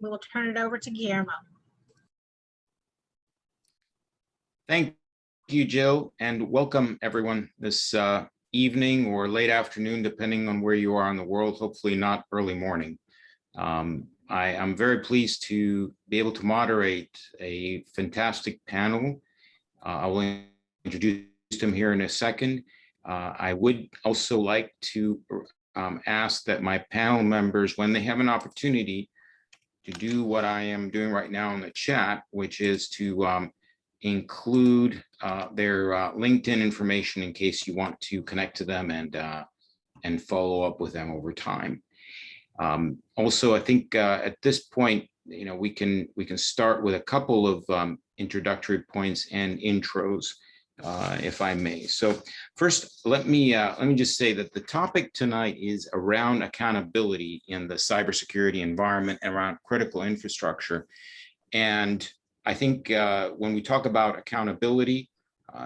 we will turn it over to Guillermo. Thank you, Jill, and welcome everyone this evening or late afternoon, depending on where you are in the world, hopefully not early morning. I am very pleased to be able to moderate a fantastic panel. I will introduce them here in a second. I would also like to ask that my panel members, when they have an opportunity, to do what I am doing right now in the chat, which is to include their LinkedIn information in case you want to connect to them and follow up with them over time. Also, I think at this point, we can start with a couple of introductory points and intros, if I may. So first, let me just say that the topic tonight is around accountability in the cybersecurity environment, around critical infrastructure. And I think when we talk about accountability,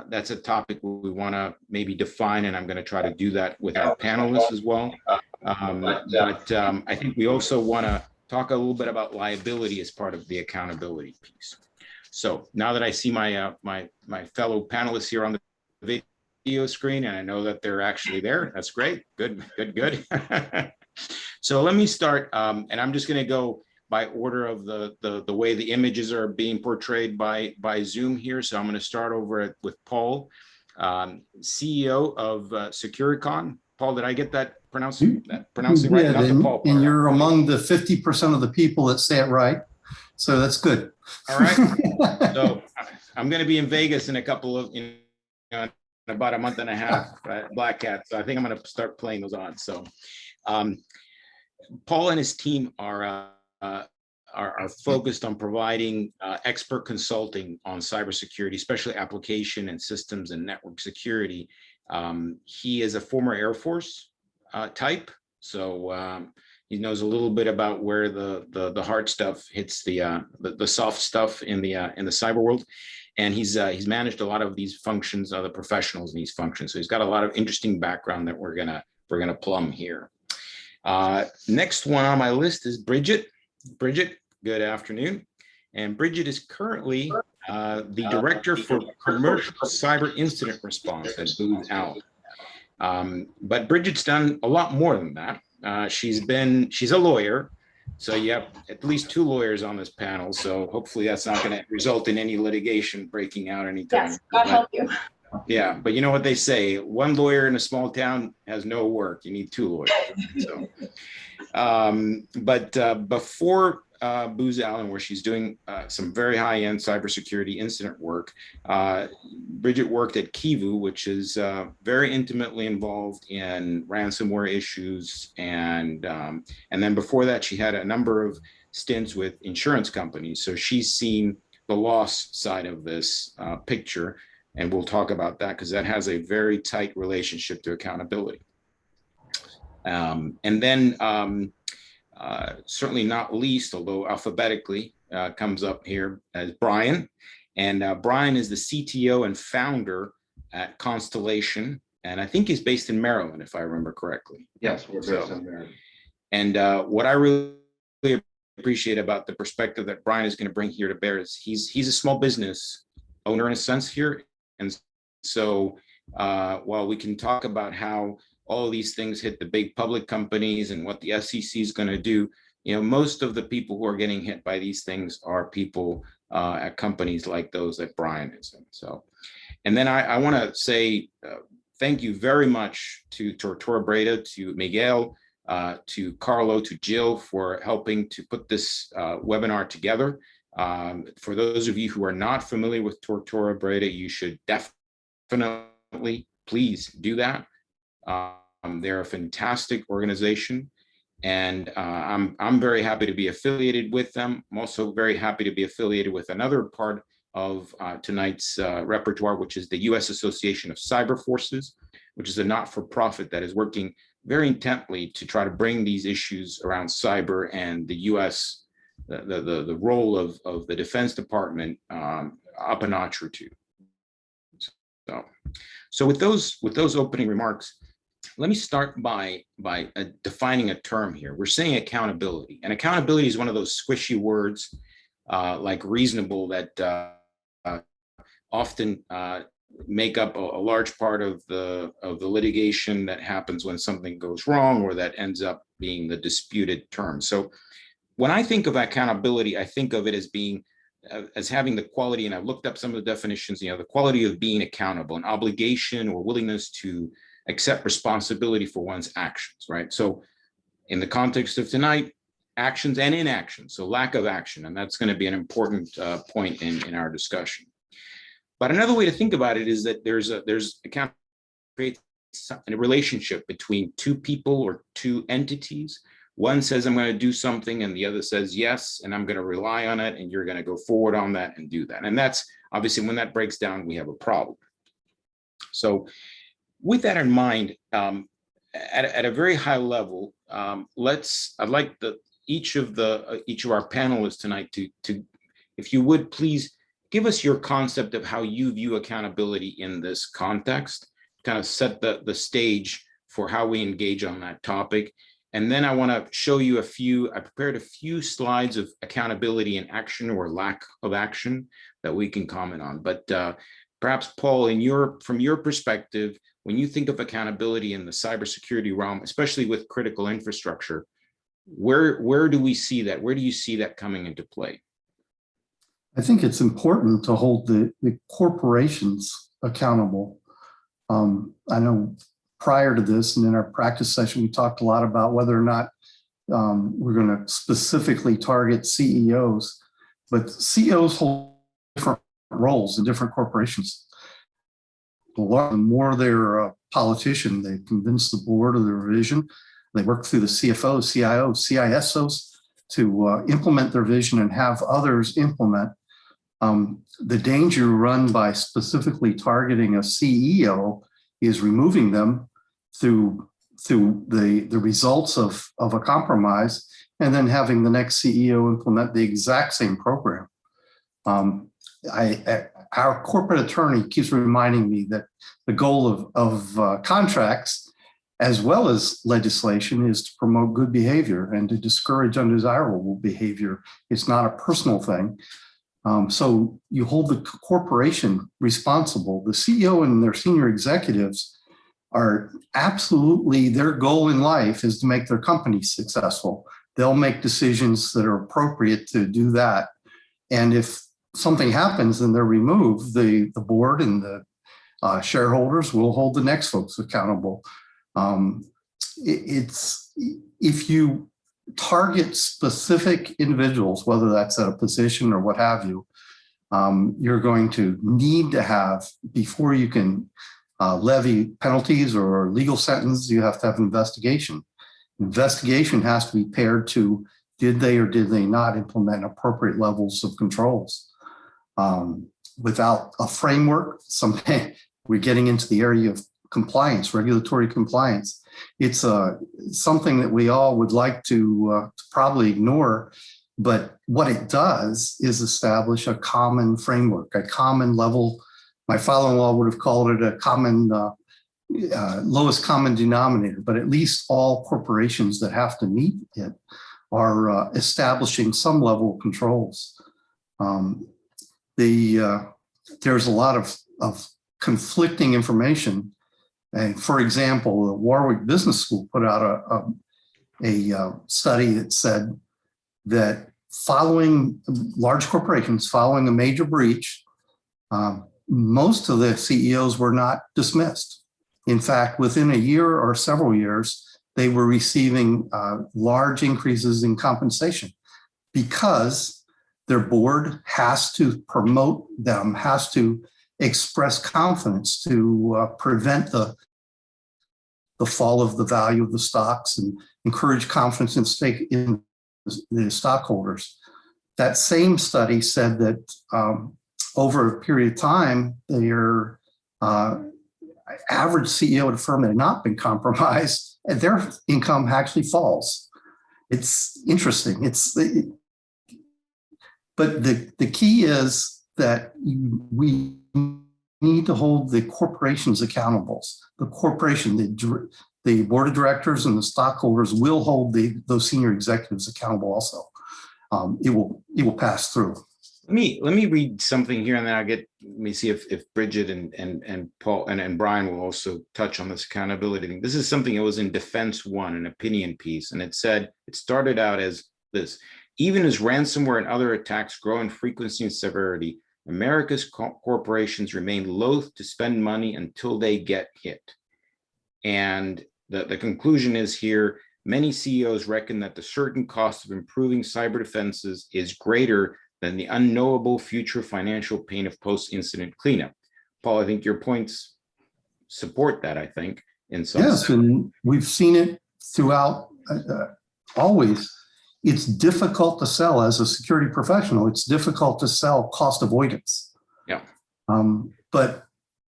that's a topic we want to maybe define, and I'm going to try to do that with our panelists as well. But I think we also want to talk a little bit about liability as part of the accountability piece. So now that I see my my fellow panelists here on the video screen, and I know that they're actually there, that's great. Good. So let me start, and I'm just going to go by order of the way the images are being portrayed by Zoom here. So I'm going to start over with Paul, CEO of Securicon. Paul, did I get that pronouncing right? Yeah, Not the Paul part. And you're among the 50% of the people that say it right. So that's good. All right. So I'm going to be in Vegas in a couple of, in about a month and a half, Black Hat. So I think I'm going to start playing those on. So Paul and his team are focused on providing expert consulting on cybersecurity, especially application and systems and network security. He is a former Air Force type, so he knows a little bit about where the hard stuff hits the soft stuff in the cyber world, and he's managed a lot of these functions, other professionals in these functions. So he's got a lot of interesting background that we're gonna plumb here. Next one on my list is Bridget. Bridget, good afternoon. And Bridget is currently the Director for Commercial Cyber Incident Response at Booz Allen. But Bridget's done a lot more than that. She's a lawyer, so you have at least 2 lawyers on this panel. So hopefully that's not going to result in any litigation breaking out anytime. Yes, God help you. Yeah, but you know what they say, 1 lawyer in a small town has no work. You need 2 lawyers. So, before Booz Allen, where she's doing some very high-end cybersecurity incident work, Bridget worked at Kivu, which is very intimately involved in ransomware issues, and then before that, she had a number of stints with insurance companies. So she's seen the loss side of this picture. And we'll talk about that because that has a very tight relationship to accountability. And then certainly not least, although alphabetically comes up here as Brian. And Brian is the CTO and founder at Constellation. And I think he's based in Maryland, if I remember correctly. Yes, we're based in Maryland. And what I really appreciate about the perspective that Brian is going to bring here to bear is he's a small business owner in a sense here. And so while we can talk about how all of these things hit the big public companies and what the SEC is going to do, most of the people who are getting hit by these things are people at companies like those that Brian is in. So, and then I want to say thank you very much to Tortora Breda, to Miguel, to Carlo, to Jill for helping to put this webinar together. For those of you who are not familiar with Tortora Breda, you should definitely please do that. They're a fantastic organization, and I'm very happy to be affiliated with them. I'm also very happy to be affiliated with another part of tonight's repertoire, which is the U.S. Association of Cyber Forces, which is a not-for-profit that is working very intently to try to bring these issues around cyber and the U.S. the role of the Defense Department up a notch or two. So with those opening remarks, let me start by defining a term here. We're saying accountability, and accountability is one of those squishy words like reasonable that often make up a large part of the litigation that happens when something goes wrong, or that ends up being the disputed term. So when I think of accountability, I think of it as being as having the quality, and I've looked up some of the definitions, the quality of being accountable, an obligation or willingness to accept responsibility for one's actions, right? So in the context of tonight, actions and inaction, so lack of action, and that's going to be an important point in our discussion. But another way to think about it is that there's accountability creates a relationship between two people or two entities. One says, I'm going to do something, and the other says, yes, and I'm going to rely on it, and you're going to go forward on that and do that. And that's obviously, when that breaks down, we have a problem. So with that in mind, at a very high level, I'd like each of our panelists tonight to, if you would, please give us your concept of how you view accountability in this context, kind of set the stage for how we engage on that topic. And then I want to show you I prepared a few slides of accountability in action or lack of action that we can comment on. But perhaps, Paul, from your perspective, when you think of accountability in the cybersecurity realm, especially with critical infrastructure, where do we see that? Where do you see that coming into play? I think it's important to hold the corporations accountable. I know prior to this and in our practice session, we talked a lot about whether or not we're going to specifically target CEOs, but CEOs hold different roles in different corporations. The more they're a politician, they convince the board of their vision. They work through the CFO, CIO, CISOs to implement their vision and have others implement. The danger run by specifically targeting a CEO is removing them through the results of a compromise, and then having the next CEO implement the exact same program. Our corporate attorney keeps reminding me that the goal of contracts as well as legislation is to promote good behavior and to discourage undesirable behavior. It's not a personal thing. So you hold the corporation responsible. The CEO and their senior executives are absolutely, their goal in life is to make their company successful. They'll make decisions that are appropriate to do that. And if something happens and they're removed, the board and the shareholders will hold the next folks accountable. If you target specific individuals, whether that's at a position or what have you, you're going to need to have, before you can levy penalties or legal sentence, you have to have investigation. Investigation has to be paired to, did they or did they not implement appropriate levels of controls? Without a framework, we're getting into the area of compliance, regulatory compliance. It's something that we all would like to probably ignore, but what it does is establish a common framework, a common level. My father-in-law would have called it a common lowest common denominator, but at least all corporations that have to meet it are establishing some level of controls. There's a lot of conflicting information. And for example, the Warwick Business School put out a study that said that following large corporations, following a major breach, most of the CEOs were not dismissed. In fact, within a year or several years, they were receiving large increases in compensation because their board has to promote them, has to express confidence to prevent the fall of the value of the stocks and encourage confidence in the stockholders. That same study said that over a period of time, their average CEO at a firm that had not been compromised, their income actually falls. It's interesting. But the key is that we need to hold the corporations accountable. The corporation, the board of directors and the stockholders will hold those senior executives accountable also. It will pass through. Let me read something here, and then let me see if Bridget and Paul and Brian will also touch on this accountability thing. This is something that was in Defense One, an opinion piece, and it started out as this: even as ransomware and other attacks grow in frequency and severity, America's corporations remain loath to spend money until they get hit. And the conclusion is here: many CEOs reckon that the certain cost of improving cyber defenses is greater than the unknowable future financial pain of post-incident cleanup. Paul, I think your points support that, I think, in some sense. Yes, and we've seen it throughout always. It's difficult to sell as a security professional. It's difficult to sell cost avoidance. Yeah. But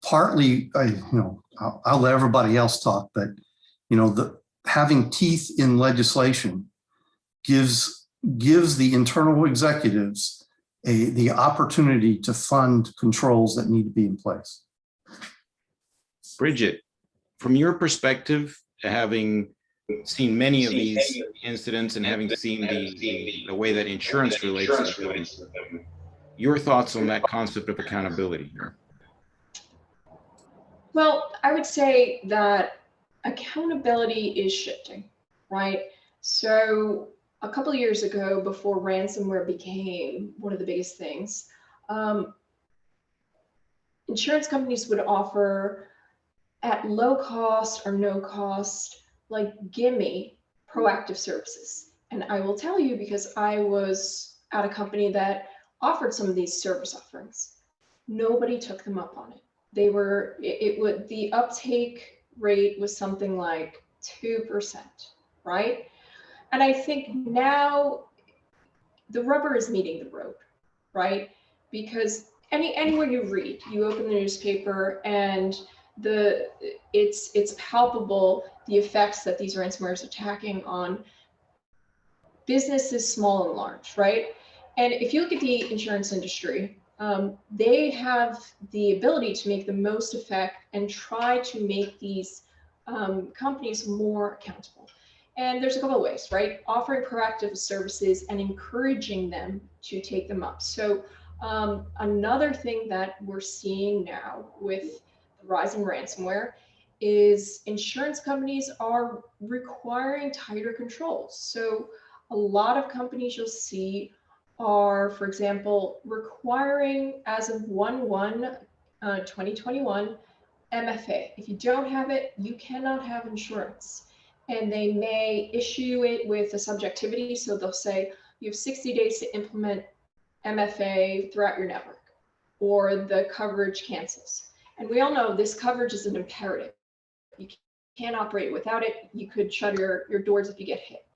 partly, I'll let everybody else talk, but having teeth in legislation gives the internal executives the opportunity to fund controls that need to be in place. Bridget, from your perspective, having seen many of these incidents and having seen the way that insurance relates to them, your thoughts on that concept of accountability here? Well, I would say that accountability is shifting, right? So a couple of years ago, before ransomware became one of the biggest things, insurance companies would offer at low cost or no cost, like gimme proactive services. And I will tell you, because I was at a company that offered some of these service offerings, nobody took them up on it. The uptake rate was something like 2%, right? And I think now the rubber is meeting the road, right? Because anywhere you read, you open the newspaper and it's palpable, the effects that these ransomwares are attacking on businesses small and large, right? And if you look at the insurance industry, they have the ability to make the most effect and try to make these companies more accountable. And there's a couple of ways, right? Offering proactive services and encouraging them to take them up. So another thing that we're seeing now with the rise in ransomware is insurance companies are requiring tighter controls. So a lot of companies you'll see are, for example, requiring, as of 1/1/2021, MFA. If you don't have it, you cannot have insurance. And they may issue it with a subjectivity. So they'll say, you have 60 days to implement MFA throughout your network, or the coverage cancels. And we all know this coverage is an imperative. You can't operate without it. You could shut your doors if you get hit.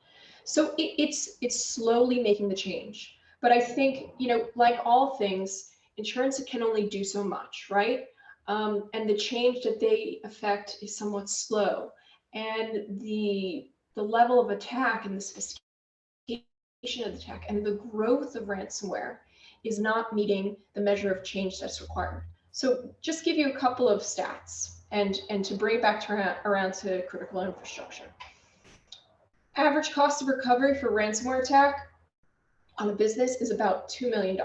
So it's slowly making the change. But I think, like all things, insurance can only do so much, right? And the change that they affect is somewhat slow. And the level of attack and the sophistication of the attack and the growth of ransomware is not meeting the measure of change that's required. So just give you a couple of stats and to bring it back around to critical infrastructure. Average cost of recovery for ransomware attack on a business is about $2 million.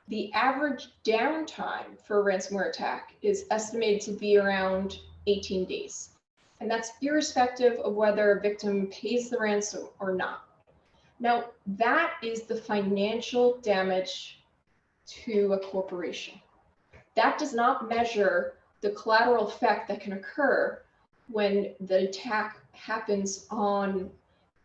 The average downtime for a ransomware attack is estimated to be around 18 days. And that's irrespective of whether a victim pays the ransom or not. Now, that is the financial damage to a corporation. That does not measure the collateral effect that can occur when the attack happens on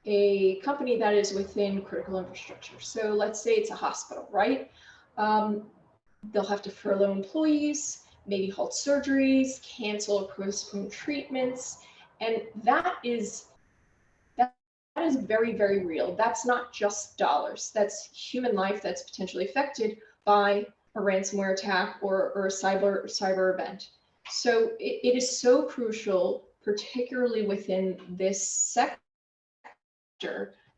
a company that is within critical infrastructure. So let's say it's a hospital, right? They'll have to furlough employees, maybe halt surgeries, cancel or postpone treatments. And that is very, very real. That's not just dollars. That's human life that's potentially affected by a ransomware attack or a cyber event. So it is so crucial, particularly within this sector,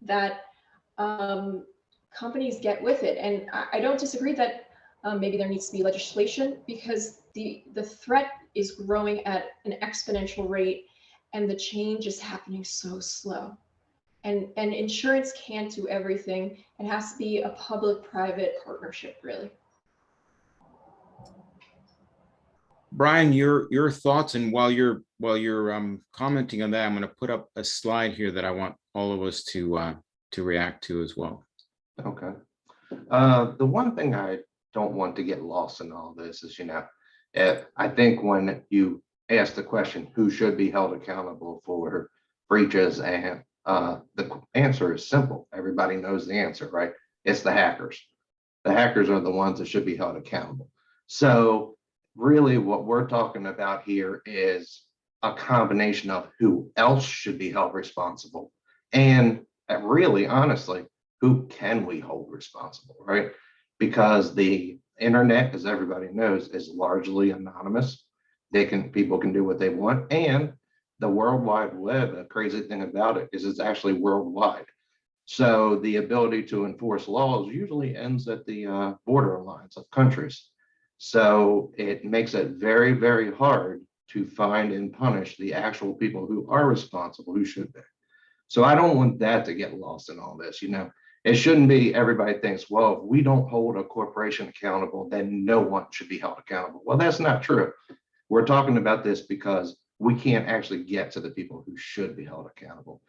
that companies get with it. And I don't disagree that maybe there needs to be legislation, because the threat is growing at an exponential rate. and the change is happening so slow. And insurance can't do everything. It has to be a public-private partnership, really. Brian, your thoughts, and while you're commenting on that, I'm going to put up a slide here that I want all of us to react to as well. Okay. The one thing I don't want to get lost in all this is, I think when you ask the question, who should be held accountable for breaches, and the answer is simple. Everybody knows the answer, right? It's the hackers. The hackers are the ones that should be held accountable. So really what we're talking about here is a combination of who else should be held responsible, and really, honestly, who can we hold responsible, right? Because the internet, as everybody knows, is largely anonymous. People can do what they want, and the World Wide Web, the crazy thing about it is it's actually worldwide. So the ability to enforce laws usually ends at the border lines of countries. So it makes it very, very hard to find and punish the actual people who are responsible, who should be. So I don't want that to get lost in all this. It shouldn't be everybody thinks, well, if we don't hold a corporation accountable, then no one should be held accountable. Well, that's not true. We're talking about this because we can't actually get to the people who should be held accountable.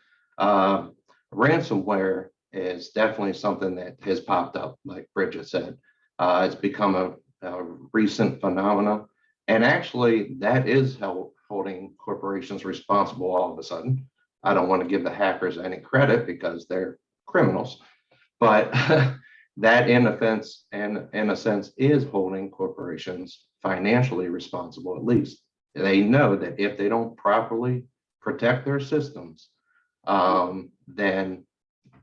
Ransomware is definitely something that has popped up, like Bridget said. It's become a recent phenomenon. And actually, that is holding corporations responsible all of a sudden. I don't want to give the hackers any credit because they're criminals, but that in a sense is holding corporations financially responsible. At least they know that if they don't properly protect their systems, then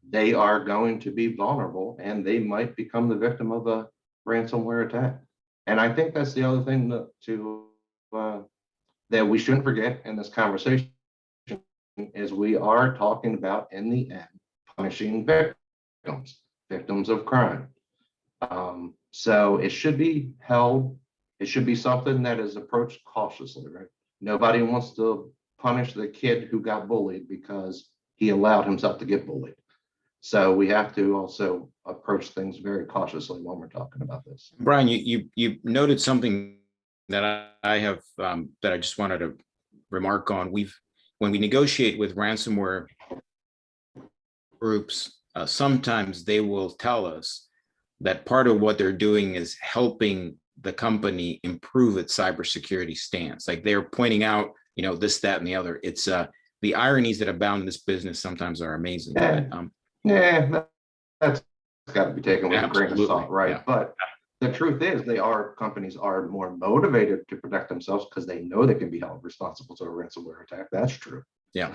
they are going to be vulnerable and they might become the victim of a ransomware attack. And I think that's the other thing that we shouldn't forget in this conversation is we are talking about, in the end, punishing victims of crime. So it should be something that is approached cautiously, right? Nobody wants to punish the kid who got bullied because he allowed himself to get bullied. So we have to also approach things very cautiously when we're talking about this. Brian, you noted something that I have that I just wanted to remark on. When we negotiate with ransomware groups, sometimes they will tell us that part of what they're doing is helping the company improve its cybersecurity stance. Like they're pointing out, this, that, and the other. It's the ironies that abound in this business sometimes are amazing. Yeah, that's got to be taken with a grain of salt, right? Yeah. But the truth is, companies are more motivated to protect themselves because they know they can be held responsible to a ransomware attack. That's true. Yeah.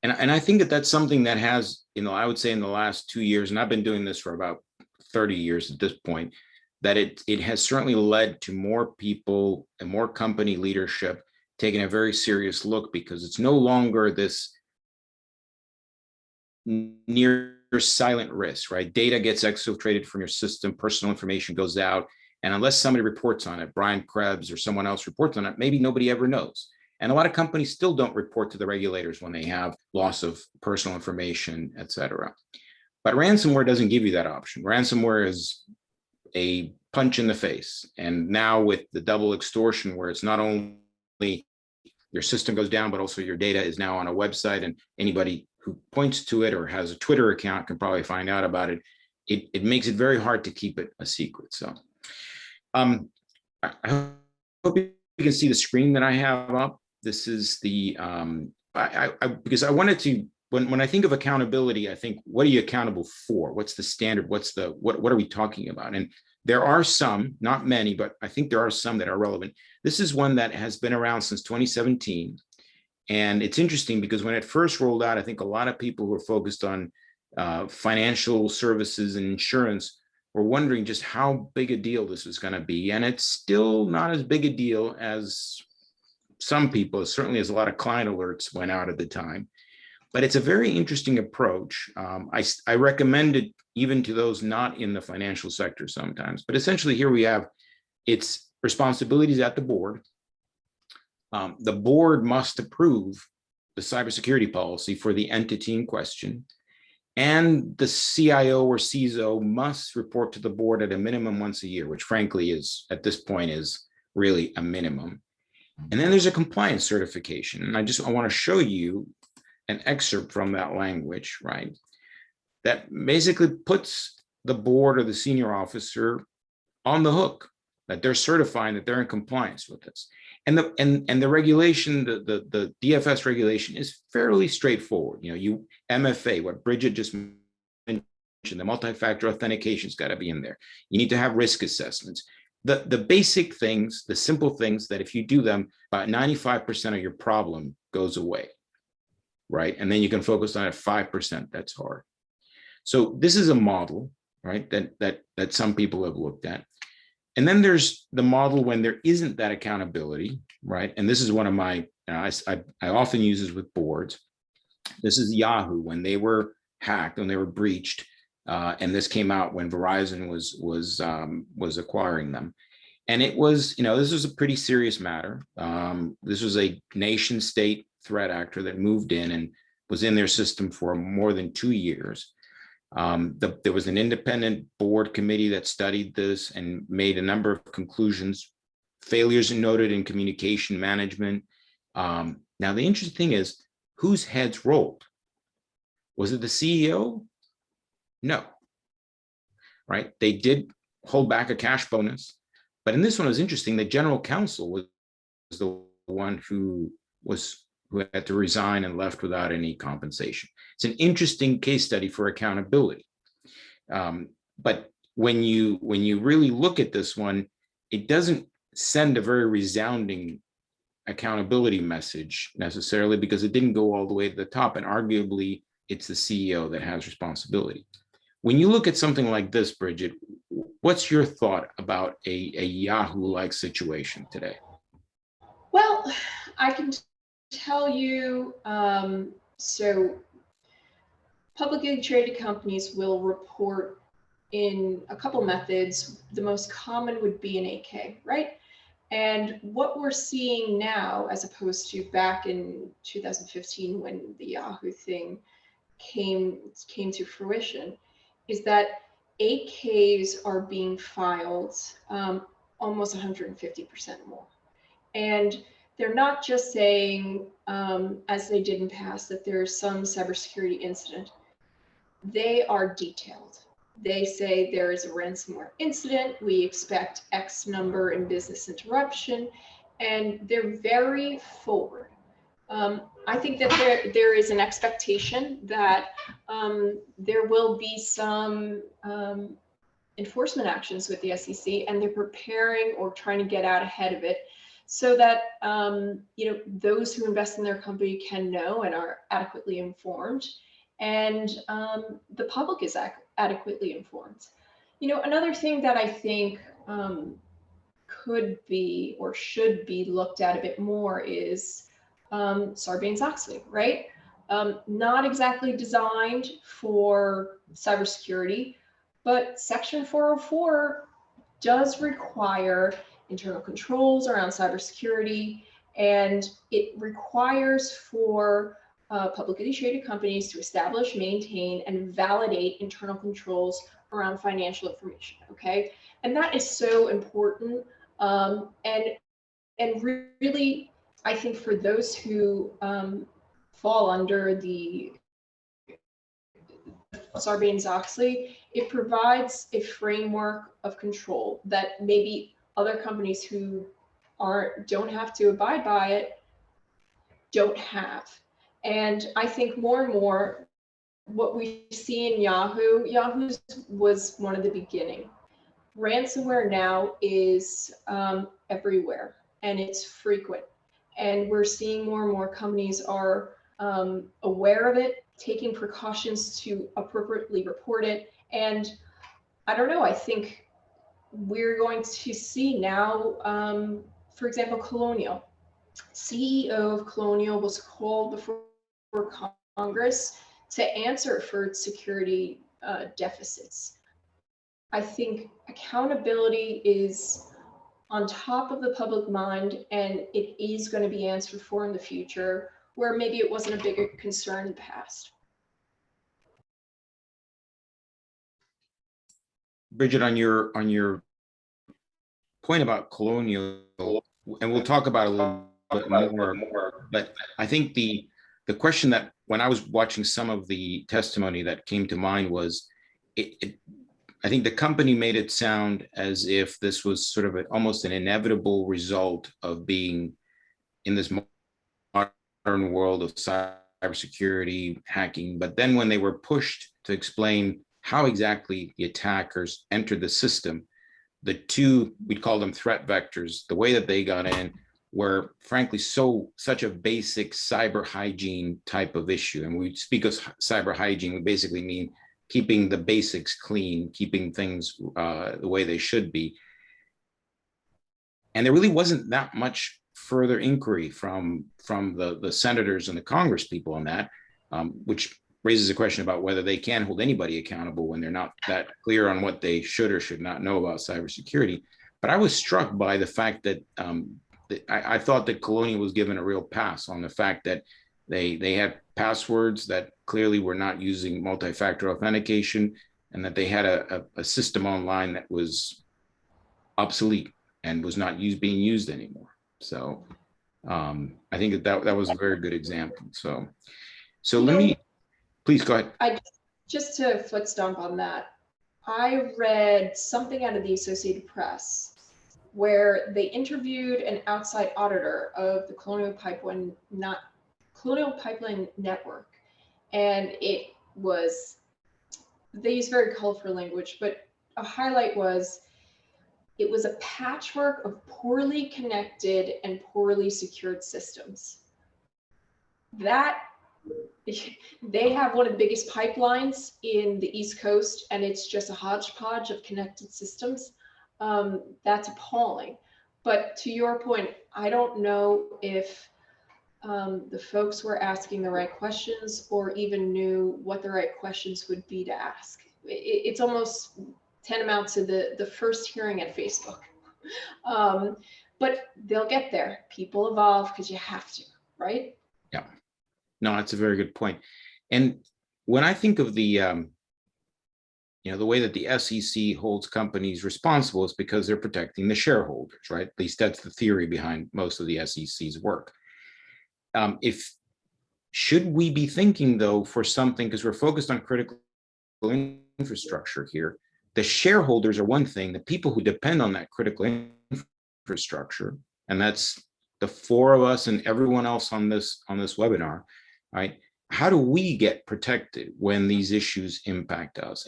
And I think that that's something that has, I would say in the last 2 years, and I've been doing this for about 30 years at this point, that it has certainly led to more people and more company leadership taking a very serious look, because it's no longer this near silent risk, right? Data gets exfiltrated from your system, personal information goes out, and unless somebody reports on it, Brian Krebs or someone else reports on it, maybe nobody ever knows. And a lot of companies still don't report to the regulators when they have loss of personal information, et cetera. But ransomware doesn't give you that option. Ransomware is a punch in the face. And now with the double extortion, where it's not only your system goes down, but also your data is now on a website, and anybody who points to it or has a Twitter account can probably find out about it. It makes it very hard to keep it a secret. So I hope you can see the screen that I have up. This is the, because I wanted to, when I think of accountability, I think, what are you accountable for? What's the standard? What are we talking about? And there are some, not many, but I think there are some that are relevant. This is one that has been around since 2017. And it's interesting because when it first rolled out, I think a lot of people who were focused on financial services and insurance were wondering just how big a deal this was going to be. And it's still not as big a deal as some people, certainly as a lot of client alerts went out at the time. But it's a very interesting approach. I recommend it even to those not in the financial sector sometimes. But essentially here we have its responsibilities at the board. The board must approve the cybersecurity policy for the entity in question. And the CIO or CISO must report to the board at a minimum once a year, which frankly is, at this point, is really a minimum. And then there's a compliance certification. And I want to show you an excerpt from that language, right? That basically puts the board or the senior officer on the hook, that they're certifying that they're in compliance with this. And the regulation, the DFS regulation is fairly straightforward. MFA, what Bridget just mentioned, the multi-factor authentication's got to be in there. You need to have risk assessments. The basic things, the simple things that if you do them, about 95% of your problem goes away, right? And then you can focus on it 5% that's hard. So this is a model, right, that some people have looked at. And then there's the model when there isn't that accountability, right? And this is one of my, I often use this with boards. This is Yahoo when they were hacked, when they were breached, and this came out when Verizon was acquiring them. And it was, this was a pretty serious matter. This was a nation state threat actor that moved in and was in their system for more than 2 years. There was an independent board committee that studied this and made a number of conclusions. Failures noted in communication management. Now, the interesting thing is, whose heads rolled? Was it the CEO? No. Right? They did hold back a cash bonus. But in this one, it was interesting. The general counsel was the one who had to resign and left without any compensation. It's an interesting case study for accountability. But when you really look at this one, it doesn't send a very resounding accountability message necessarily, because it didn't go all the way to the top, and arguably it's the CEO that has responsibility. When you look at something like this, Bridget, what's your thought about a Yahoo-like situation today? Well, I can tell you, so publicly traded companies will report in a couple methods. The most common would be an 8K, right? And what we're seeing now, as opposed to back in 2015 when the Yahoo thing came to fruition, is that 8Ks are being filed almost 150% more. And they're not just saying, as they did in the past, that there's some cybersecurity incident. They are detailed. They say there is a ransomware incident. We expect X number in business interruption, and they're very forward. I think that there is an expectation that there will be some enforcement actions with the SEC, and they're preparing or trying to get out ahead of it, so that those who invest in their company can know and are adequately informed, and the public is adequately informed. Another thing that I think could be or should be looked at a bit more is Sarbanes-Oxley, right? Not exactly designed for cybersecurity, but Section 404 does require internal controls around cybersecurity, and it requires for publicly traded companies to establish, maintain, and validate internal controls around financial information. Okay, and that is so important. And really, I think for those who fall under the Sarbanes-Oxley, it provides a framework of control that maybe other companies who don't have to abide by it don't have. And I think more and more what we see in Yahoo was one of the beginning. Ransomware now is everywhere, and it's frequent. And we're seeing more and more companies are aware of it, taking precautions to appropriately report it. And I don't know, I think we're going to see now, for example, Colonial. CEO of Colonial was called before Congress to answer for its security deficits. I think accountability is on top of the public mind, and it is going to be answered for in the future where maybe it wasn't a bigger concern in the past. Bridget, on your point about Colonial, and we'll talk about it a little bit more, but I think the question that when I was watching some of the testimony that came to mind was, I think the company made it sound as if this was sort of almost an inevitable result of being in this modern world of cybersecurity hacking. But then when they were pushed to explain how exactly the attackers entered the system, the two, we'd call them threat vectors, the way that they got in were frankly such a basic cyber hygiene type of issue. And we speak of cyber hygiene, we basically mean keeping the basics clean, keeping things the way they should be. And there really wasn't that much further inquiry from the senators and the Congress people on that, which raises a question about whether they can hold anybody accountable when they're not that clear on what they should or should not know about cybersecurity. But I was struck by the fact that I thought that Colonial was given a real pass on the fact that they had passwords that clearly were not using multi-factor authentication, and that they had a system online that was obsolete and was not being used anymore. So I think that was a very good example. So let me, please go ahead. Just to foot stomp on that, I read something out of the Associated Press where they interviewed an outside auditor of the Colonial Pipeline network. And they use very colorful language, but a highlight was, it was a patchwork of poorly connected and poorly secured systems. They have one of the biggest pipelines in the East Coast, and it's just a hodgepodge of connected systems. That's appalling. But to your point, I don't know if the folks were asking the right questions or even knew what the right questions would be to ask. It's almost tantamount to the first hearing at Facebook. But they'll get there. People evolve because you have to, right? Yeah. No, that's a very good point. And when I think of the way that the SEC holds companies responsible is because they're protecting the shareholders, right? At least that's the theory behind most of the SEC's work. Should we be thinking though for something, because we're focused on critical infrastructure here, the shareholders are one thing, the people who depend on that critical infrastructure, and that's the four of us and everyone else on this webinar, right? How do we get protected when these issues impact us?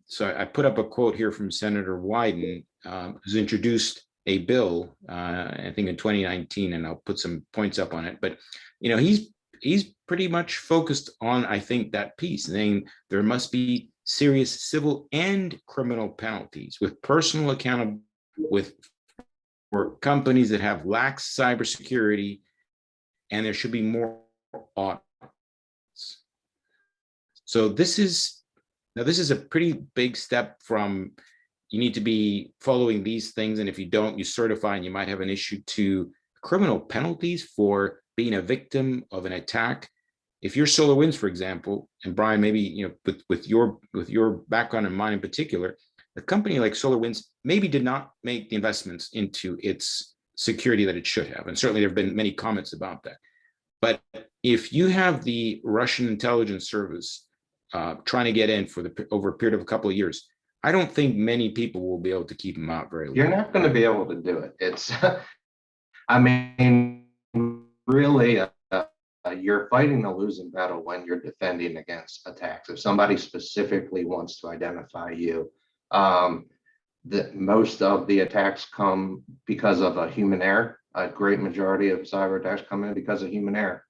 So I put up a quote here from Senator Wyden, who's introduced a bill, I think in 2019, and I'll put some points up on it. But he's pretty much focused on, I think, that piece, saying there must be serious civil and criminal penalties with personal accountability for companies that have lax cybersecurity, and there should be more audits. So this is a pretty big step from, you need to be following these things, and if you don't, you certify and you might have an issue, to criminal penalties for being a victim of an attack. If you're SolarWinds, for example, and Brian, maybe with your background and mine in particular, a company like SolarWinds maybe did not make the investments into its security that it should have, and certainly there have been many comments about that. But if you have the Russian intelligence service trying to get in over a period of a couple of years, I don't think many people will be able to keep them out very long. You're not going to be able to do it. It's, I mean, really, you're fighting a losing battle when you're defending against attacks. If somebody specifically wants to identify you, most of the attacks come because of a human error. A great majority of cyber attacks come in because of human error.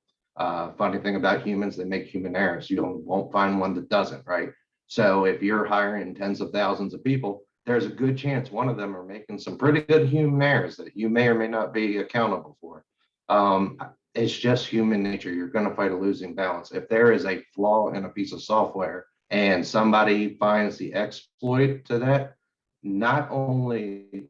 Funny thing about humans, they make human errors. You won't find one that doesn't, right? So if you're hiring tens of thousands of people, there's a good chance one of them are making some pretty good human errors that you may or may not be accountable for. It's just human nature. You're going to fight a losing balance. If there is a flaw in a piece of software and somebody finds the exploit to that, not only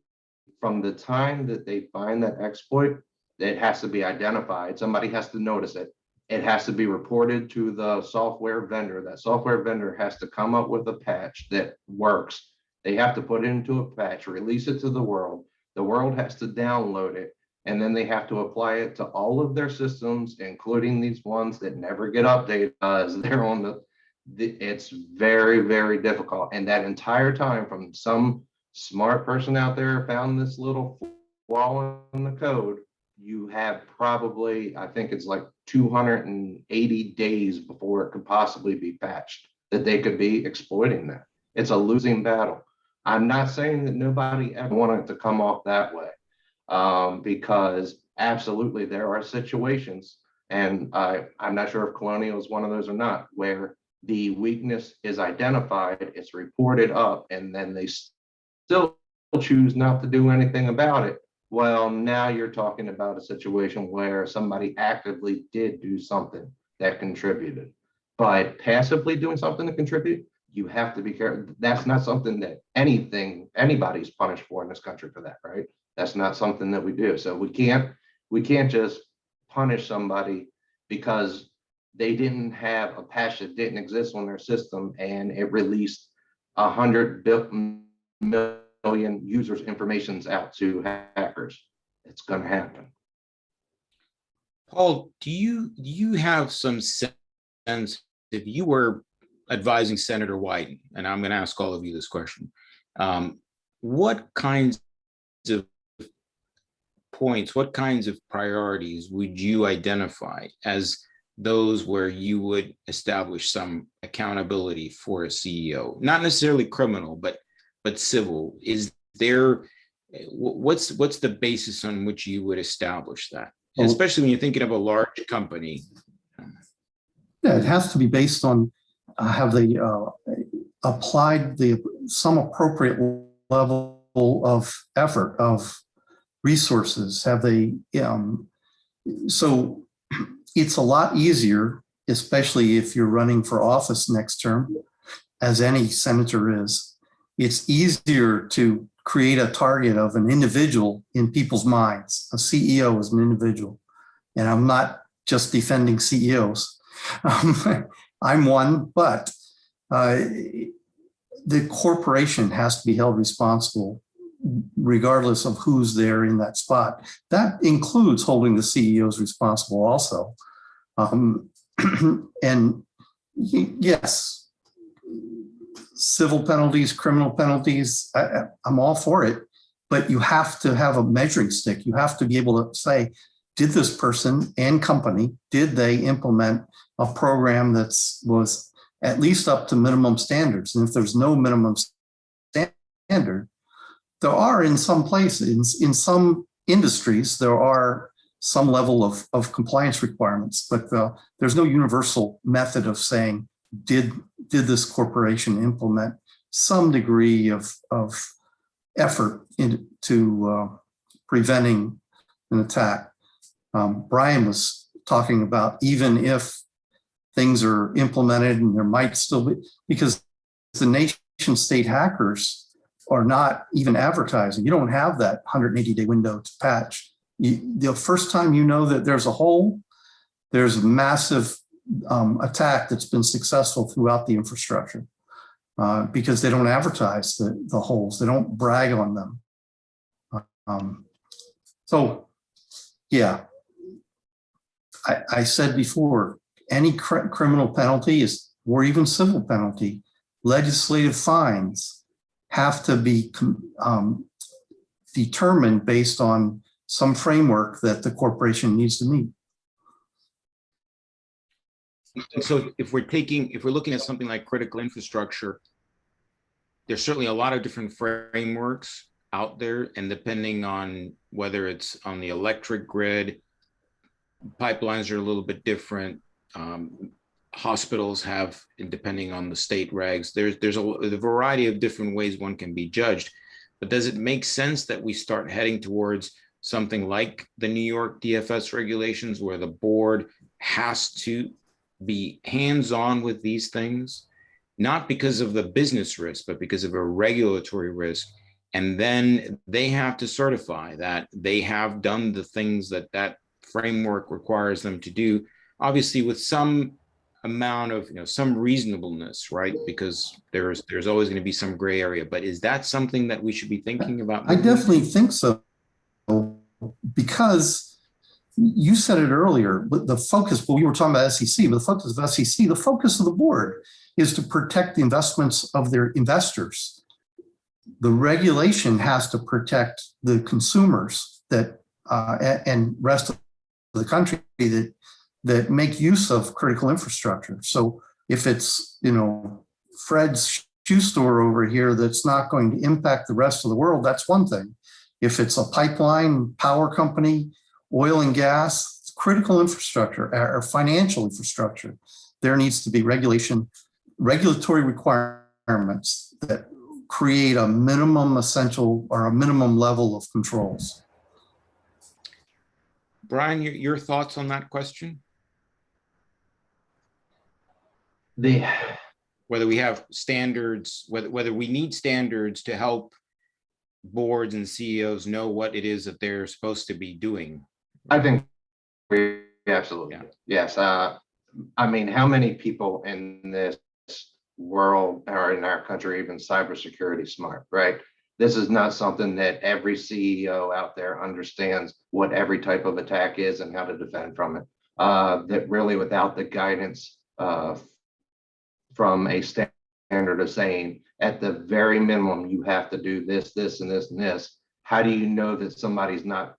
from the time that they find that exploit, It has to be identified. Somebody has to notice it. It has to be reported to the software vendor. That software vendor has to come up with a patch that works. They have to put it into a patch, release it to the world. The world has to download it, and then they have to apply it to all of their systems, including these ones that never get updated as they're on it's very, very difficult. And that entire time, from some smart person out there found this little flaw in the code, you have probably, I think it's like 280 days before it could possibly be patched, that they could be exploiting that. It's a losing battle. I'm not saying that nobody ever wanted to come off that way, because absolutely there are situations, and I'm not sure if Colonial is one of those or not, where the weakness is identified, it's reported up, and then they still choose not to do anything about it. Well, now you're talking about a situation where somebody actively did do something that contributed. But passively doing something to contribute, you have to be careful. That's not something that anybody's punished for in this country for that, right? That's not something that we do. So we can't just punish somebody because they didn't have a patch that didn't exist on their system and it released 100 million users' informations out to hackers. It's going to happen. Paul, do you have some sense, if you were advising Senator Wyden, and I'm going to ask all of you this question, what kinds of points, what kinds of priorities would you identify as those where you would establish some accountability for a CEO? Not necessarily criminal, but civil. Is there, what's the basis on which you would establish that? And especially when you're thinking of a large company. Yeah, it has to be based on have they applied some appropriate level of effort, of resources? Have they, so it's a lot easier, especially if you're running for office next term, as any senator is. It's easier to create a target of an individual in people's minds. A CEO is an individual. And I'm not just defending CEOs. I'm one, but the corporation has to be held responsible regardless of who's there in that spot. That includes holding the CEOs responsible also. And yes, civil penalties, criminal penalties, I'm all for it, but you have to have a measuring stick. You have to be able to say, did this person and company, did they implement a program that was at least up to minimum standards? And if there's no minimum standard, there are in some places, in some industries, there are some level of compliance requirements, but there's no universal method of saying, did this corporation implement some degree of effort into preventing an attack? Brian was talking about even if things are implemented and there might still be, because the nation state hackers are not even advertising. You don't have that 180-day window to patch. The first time you know that there's a hole, there's a massive attack that's been successful throughout the infrastructure because they don't advertise the holes. They don't brag on them. So, yeah, I said before, any criminal penalty is, or even civil penalty, legislative fines have to be determined based on some framework that the corporation needs to meet. So if we're looking at something like critical infrastructure, there's certainly a lot of different frameworks out there, and depending on whether it's on the electric grid, pipelines are a little bit different. Hospitals have, depending on the state regs, there's a variety of different ways one can be judged. But does it make sense that we start heading towards something like the New York DFS regulations, where the board has to be hands-on with these things, not because of the business risk, but because of a regulatory risk, And then they have to certify that they have done the things that that framework requires them to do, obviously with some amount of, some reasonableness, right? Because there's always going to be some gray area. But is that something that we should be thinking about? I definitely think so, because you said it earlier, but the focus, well, we were talking about SEC, but the focus of SEC, the focus of the board is to protect the investments of their investors. The regulation has to protect the consumers that and rest of the country that make use of critical infrastructure. So if it's, Fred's shoe store over here that's not going to impact the rest of the world, that's one thing. If it's a pipeline, power company, oil and gas, critical infrastructure or financial infrastructure, there needs to be regulatory requirements that create a minimum essential or a minimum level of controls. Brian, your thoughts on that question? Whether we have standards, whether we need standards to help boards and CEOs know what it is that they're supposed to be doing. I think we absolutely, yes. I mean, how many people in this world or in our country even cybersecurity smart, right? This is not something that every CEO out there understands what every type of attack is and how to defend from it. That really, without the guidance from a standard of saying, at the very minimum, you have to do this, this, and this, and this. How do you know that somebody's not,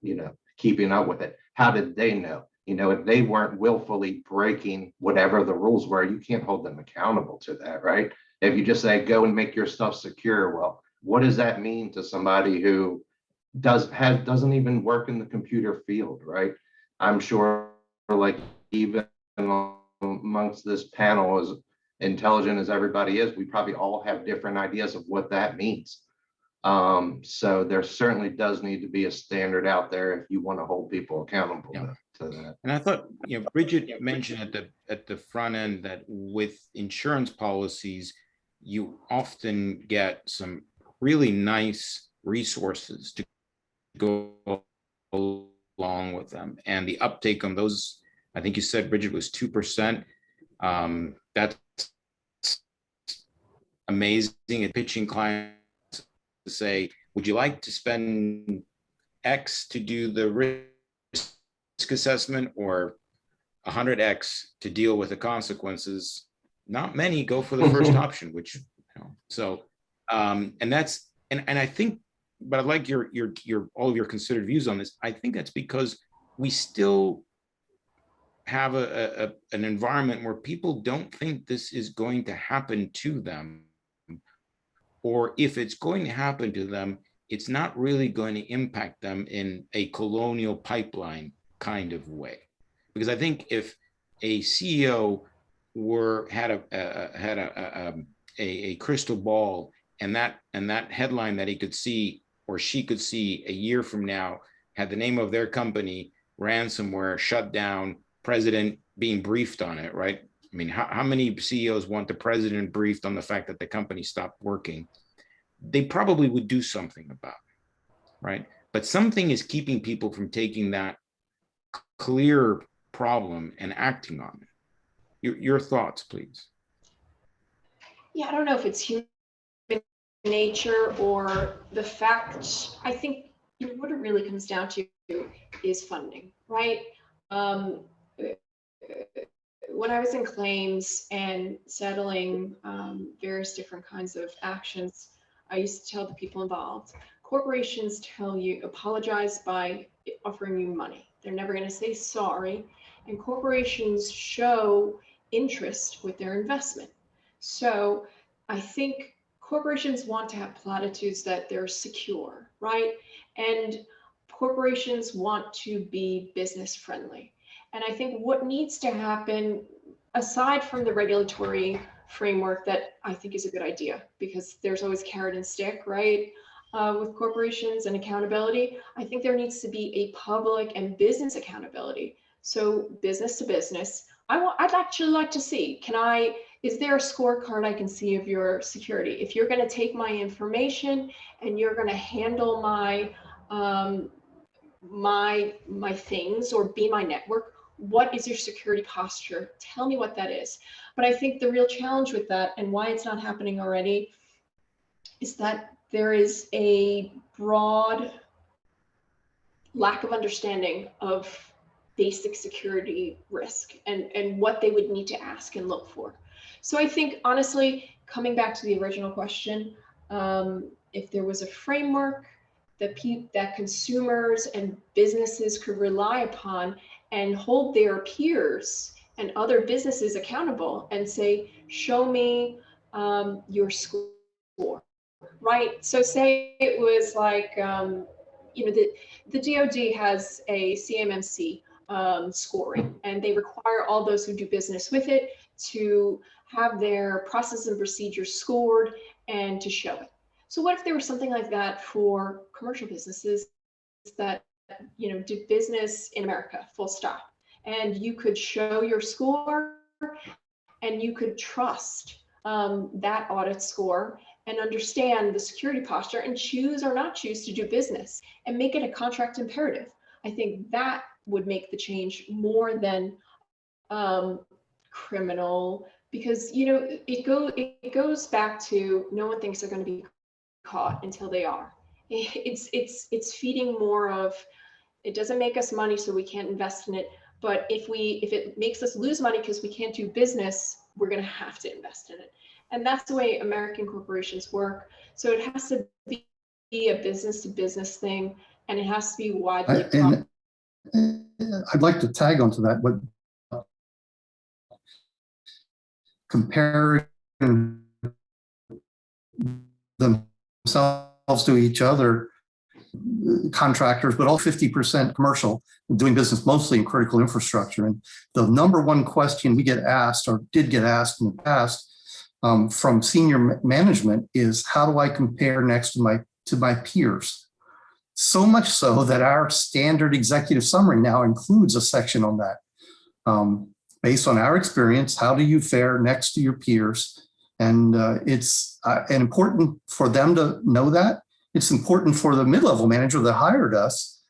keeping up with it? How did they know? If they weren't willfully breaking whatever the rules were, you can't hold them accountable to that, right? If you just say, go and make your stuff secure, well, what does that mean to somebody who doesn't even work in the computer field, right? I'm sure, like, even amongst this panel, as intelligent as everybody is, we probably all have different ideas of what that means. So there certainly does need to be a standard out there if you want to hold people accountable to that. And I thought, Bridget mentioned at the front end that with insurance policies, you often get some really nice resources to go along with them. And the uptake on those, I think you said, Bridget, was 2%. That's amazing at pitching clients to say, would you like to spend X to do the risk assessment or 100X to deal with the consequences? Not many go for the first option, which, and that's, and I think, but I'd like your all of your considered views on this. I think that's because we still have an environment where people don't think this is going to happen to them, or if it's going to happen to them, it's not really going to impact them in a Colonial Pipeline kind of way. Because I think if a CEO had a crystal ball, and that headline that he could see or she could see a year from now had the name of their company, ransomware, shut down, president being briefed on it, right? I mean, how many CEOs want the president briefed on the fact that the company stopped working? They probably would do something about it, right? But something is keeping people from taking that clear problem and acting on it. Your thoughts, please. Yeah, I don't know if it's human nature or the fact. I think what it really comes down to is funding, right? When I was in claims and settling various different kinds of actions, I used to tell the people involved, corporations tell you, apologize by offering you money. They're never going to say sorry. And corporations show interest with their investment. So I think corporations want to have platitudes that they're secure, right? And corporations want to be business friendly. And I think what needs to happen, aside from the regulatory framework that I think is a good idea, because there's always carrot and stick, right? With corporations and accountability, I think there needs to be a public and business accountability. So business to business, I'd actually like to see, can I is there a scorecard I can see of your security? If you're going to take my information and you're going to handle my my things or be my network, what is your security posture? Tell me what that is. But I think the real challenge with that, and why it's not happening already, is that there is a broad lack of understanding of basic security risk and what they would need to ask and look for. So I think, honestly, coming back to the original question, if there was a framework that consumers and businesses could rely upon and hold their peers and other businesses accountable and say, show me your score, right? So say it was like, you know, the DoD has a CMMC scoring, and they require all those who do business with it to have their processes and procedures scored and to show it. So what if there was something like that for commercial businesses that, you know, do business in America, full stop, and you could show your score and you could trust that audit score and understand the security posture and choose or not choose to do business and make it a contract imperative. I think that would make the change more than criminal, because, you know, it goes back to no one thinks they're going to be caught until they are. It's feeding more of, it doesn't make us money, so we can't invest in it. But if it makes us lose money because we can't do business, we're going to have to invest in it. And that's the way American corporations work. So it has to be a business to business thing, and it has to be widely. I'd like to tag onto that, but comparing themselves to each other, contractors, but all 50% commercial, doing business mostly in critical infrastructure. And the number one question we get asked, or did get asked in the past, from senior management is, how do I compare next to my peers? So much so that our standard executive summary now includes a section on that. Based on our experience, how do you fare next to your peers? And it's important for them to know that. It's important for the mid-level manager that hired us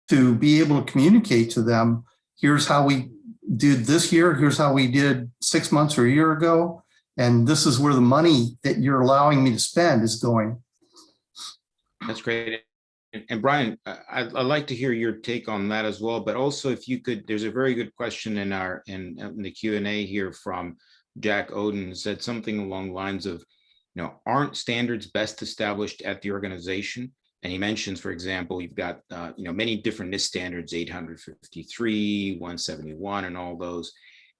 to be able to communicate to them, here's how we did this year, here's how we did 6 months or a year ago, and this is where the money that you're allowing me to spend is going. That's great. And Brian, I'd like to hear your take on that as well. But also, if you could, there's a very good question in the Q&A here from Jack Oden, said something along the lines of, you know, aren't standards best established at the organization? And he mentions, for example, you've got you know, many different NIST standards, 853, 171, and all those.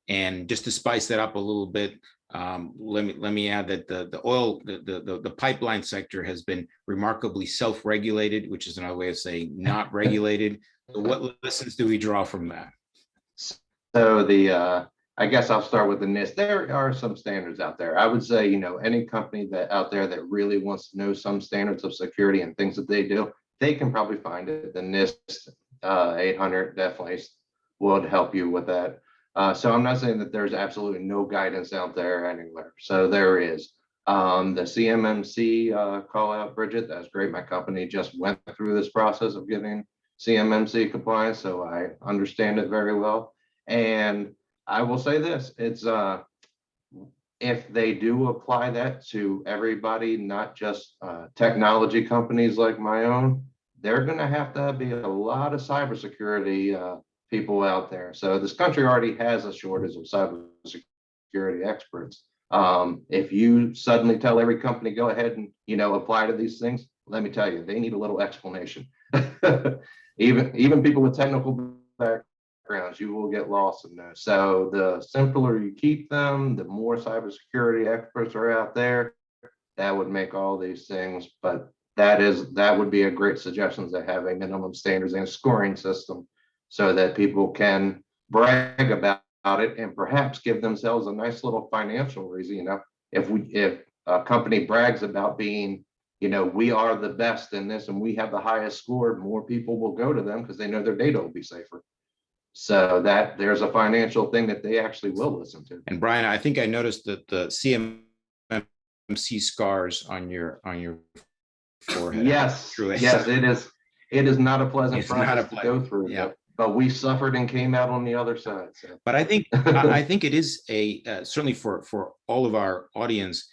And just to spice that up a little bit, let me add that the pipeline sector has been remarkably self-regulated, which is another way of saying not regulated. So what lessons do we draw from that? So I guess I'll start with the NIST. There are some standards out there. I would say, you know, any company that out there that really wants to know some standards of security and things that they do, they can probably find it. The NIST 800 definitely would help you with that. So I'm not saying that there's absolutely no guidance out there anywhere. So there is. The CMMC call out, Bridget, that's great. My company just went through this process of getting CMMC compliance, so I understand it very well. And I will say this, it's if they do apply that to everybody, not just technology companies like my own, they're going to have to be a lot of cybersecurity people out there. So this country already has a shortage of cybersecurity experts. If you suddenly tell every company, go ahead and, you know, apply to these things, let me tell you, they need a little explanation. even people with technical backgrounds, you will get lost in those. So the simpler you keep them, the more cybersecurity experts are out there. That would make all these things. But that would be a great suggestion, to have a minimum standards and scoring system, so that people can brag about it and perhaps give themselves a nice little financial reason. You know, if a company brags about being, you know, we are the best in this and we have the highest score, more people will go to them because they know their data will be safer. So that there's a financial thing that they actually will listen to. And Brian, I think I noticed that the CMMC scars on your forehead. Yes, True. yes, it is. It is not a pleasant It's not a process to go through, yeah. but we suffered and came out on the other side. So. But I think I think it is a certainly for all of our audience,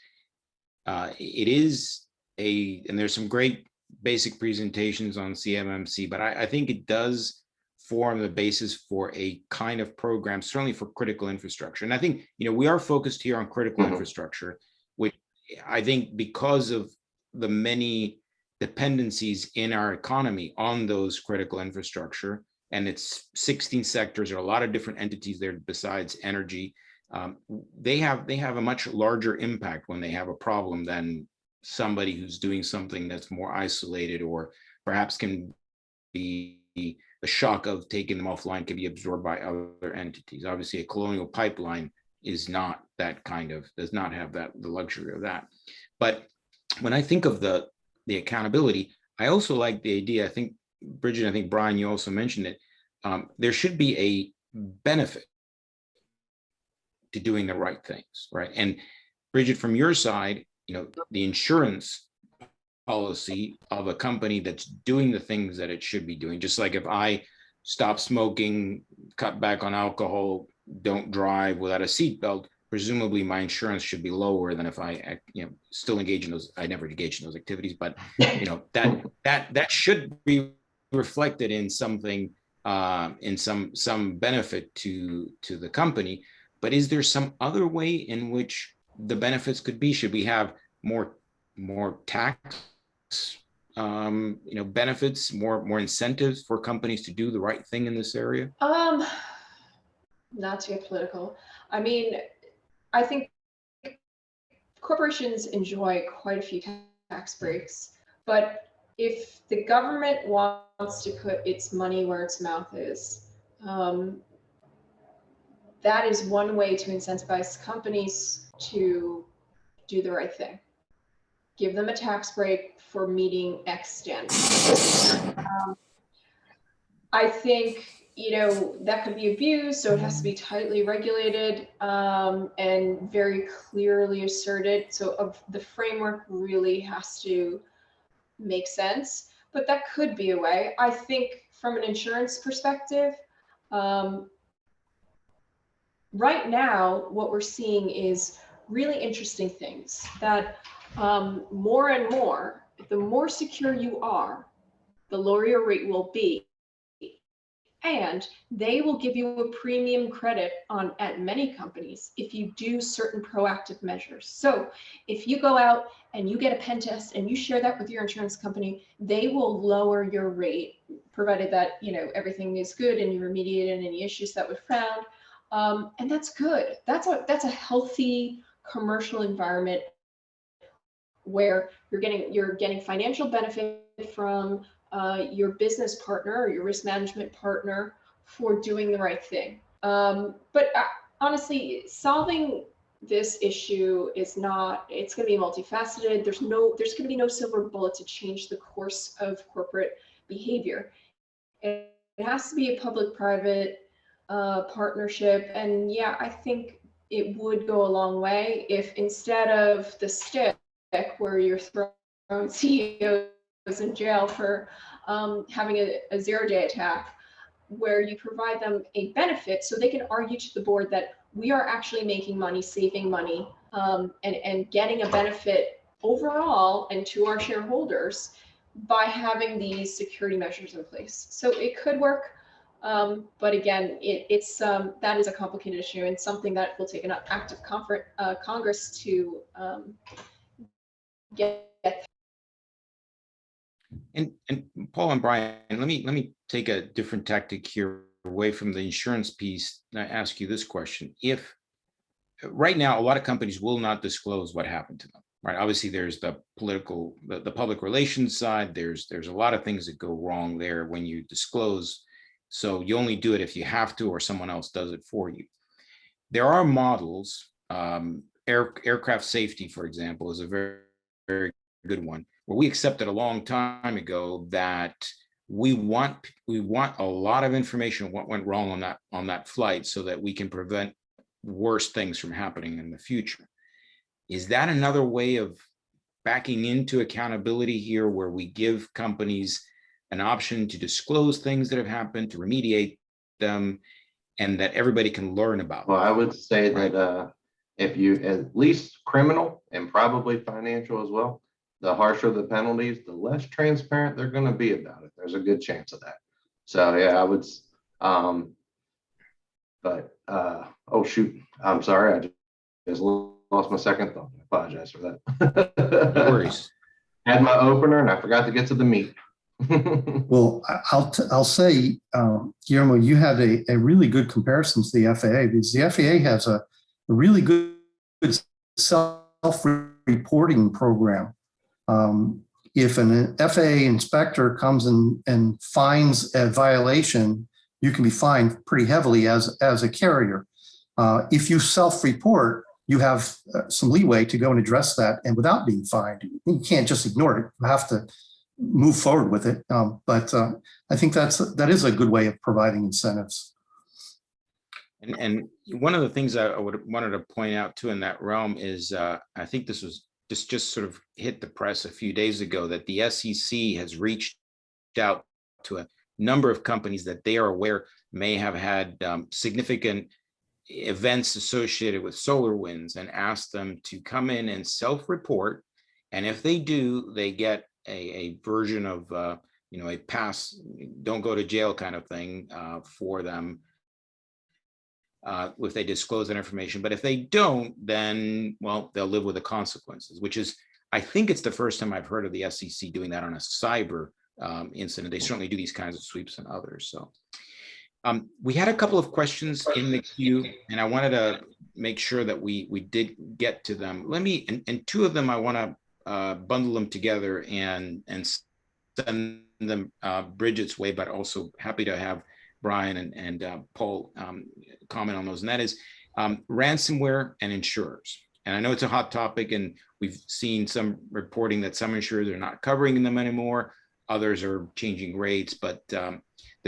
it is and there's some great basic presentations on CMMC, but I think it does form the basis for a kind of program, certainly for critical infrastructure. And I think, we are focused here on critical infrastructure, which I think because of the many dependencies in our economy on those critical infrastructure, and it's 16 sectors, there are a lot of different entities there besides energy. They have a much larger impact when they have a problem than somebody who's doing something that's more isolated, or perhaps can be the shock of taking them offline can be absorbed by other entities. Obviously, a Colonial Pipeline is not that does not have the luxury of that. But when I think of the accountability, I also like the idea. I think, Bridget, I think Brian, you also mentioned it. There should be a benefit to doing the right things, right? And Bridget, from your side, the insurance policy of a company that's doing the things that it should be doing, just like if I stop smoking, cut back on alcohol, don't drive without a seatbelt, presumably my insurance should be lower than if I still engage in those. I never engage in those activities, but that should be reflected in something, in some benefit to the company. But is there some other way in which the benefits could be? Should we have more tax benefits, more incentives for companies to do the right thing in this area? Not to get political. I mean, I think corporations enjoy quite a few tax breaks, but if the government wants to put its money where its mouth is, that is one way to incentivize companies to do the right thing. Give them a tax break for meeting X standards. I think, that could be abused, so it has to be tightly regulated and very clearly asserted. So the framework really has to make sense, but that could be a way. I think from an insurance perspective, right now, what we're seeing is really interesting things that more and more, the more secure you are, the lower your rate will be. And they will give you a premium credit at many companies if you do certain proactive measures. So if you go out and you get a pen test and you share that with your insurance company, they will lower your rate, provided that everything is good and you remediated any issues that were found. And that's good. That's a healthy commercial environment where you're getting financial benefit from your business partner or your risk management partner for doing the right thing. But honestly, solving this issue it's going to be multifaceted. There's going to be no silver bullet to change the course of corporate behavior. It has to be a public-private partnership. And yeah, I think it would go a long way if instead of the stick where you're throwing CEOs in jail for having a zero-day attack, where you provide them a benefit so they can argue to the board that we are actually making money, saving money, and getting a benefit overall and to our shareholders by having these security measures in place. So it could work, but again, that is a complicated issue and something that will take an active Congress to get. And Paul and Brian, let me take a different tactic here away from the insurance piece. I ask you this question: if right now a lot of companies will not disclose what happened to them, right? Obviously, there's the public relations side. There's a lot of things that go wrong there when you disclose. So you only do it if you have to, or someone else does it for you. There are models. Aircraft safety, for example, is a very, very good one, where we accepted a long time ago that we want a lot of information on what went wrong on that flight so that we can prevent worse things from happening in the future. Is that another way of backing into accountability here, where we give companies an option to disclose things that have happened, to remediate them, and that everybody can learn about? Well, I would say that if you, at least criminal and probably financial as well, the harsher the penalties, the less transparent they're going to be about it. There's a good chance of that. So yeah, I would, oh shoot, I'm sorry, I just lost my second thought. I apologize for that. No worries. Had my opener and I forgot to get to the meat. Well, I'll say, Guillermo, you had a really good comparison to the FAA, because the FAA has a really good self-reporting program. If an FAA inspector comes and finds a violation, you can be fined pretty heavily as a carrier. If you self-report, you have some leeway to go and address that, and without being fined. You can't just ignore it. You have to move forward with it. But I think that is a good way of providing incentives. And one of the things I wanted to point out too in that realm is, I think this was just sort of hit the press a few days ago, that the SEC has reached out to a number of companies that they are aware may have had significant events associated with SolarWinds, and asked them to come in and self-report. And if they do, they get a version of, a pass, don't go to jail kind of thing for them if they disclose that information. But if they don't, then, well, they'll live with the consequences, which is, I think it's the first time I've heard of the SEC doing that on a cyber incident. They certainly do these kinds of sweeps and others. So we had a couple of questions in the queue, and I wanted to make sure that we did get to them. Let me, and two of them I want to bundle them together and send them Bridget's way, but also happy to have Brian and Paul comment on those. And that is ransomware and insurers. And I know it's a hot topic, and we've seen some reporting that some insurers are not covering them anymore. Others are changing rates, but the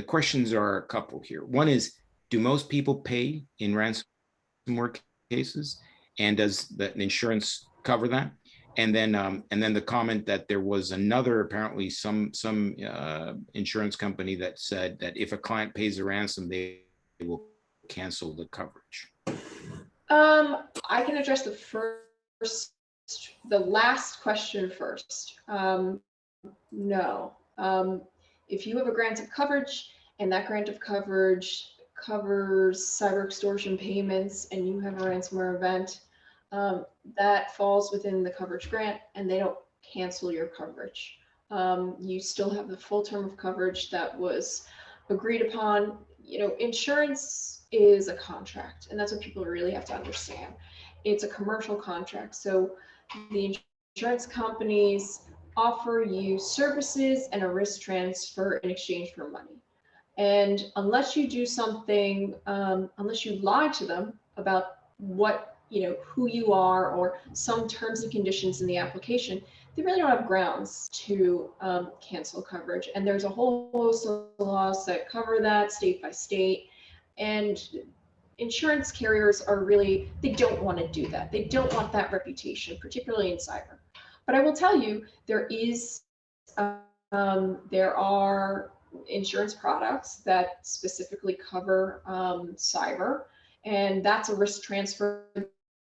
questions are a couple here. One is, do most people pay in ransomware cases? And does the insurance cover that? And then the comment that there was another, apparently some insurance company that said that if a client pays a ransom, they will cancel the coverage. I can address the last question first. No. If you have a grant of coverage, and that grant of coverage covers cyber extortion payments, and you have a ransomware event, that falls within the coverage grant, and they don't cancel your coverage. You still have the full term of coverage that was agreed upon. Insurance is a contract, and that's what people really have to understand. It's a commercial contract. So the insurance companies offer you services and a risk transfer in exchange for money. And unless you do something, unless you lie to them about what, who you are, or some terms and conditions in the application, they really don't have grounds to cancel coverage. And there's a whole host of laws that cover that state by state. And insurance carriers are really, they don't want to do that. They don't want that reputation, particularly in cyber. But I will tell you, there are insurance products that specifically cover cyber, and that's a risk transfer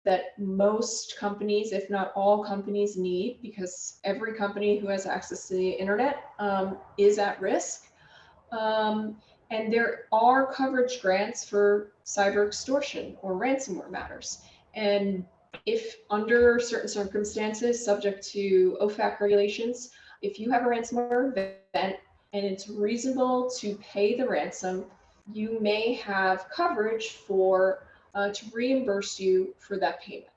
that most companies, if not all companies, need, because every company who has access to the internet is at risk. And there are coverage grants for cyber extortion or ransomware matters. And if under certain circumstances, subject to OFAC regulations, if you have a ransomware event and it's reasonable to pay the ransom, you may have coverage for to reimburse you for that payment.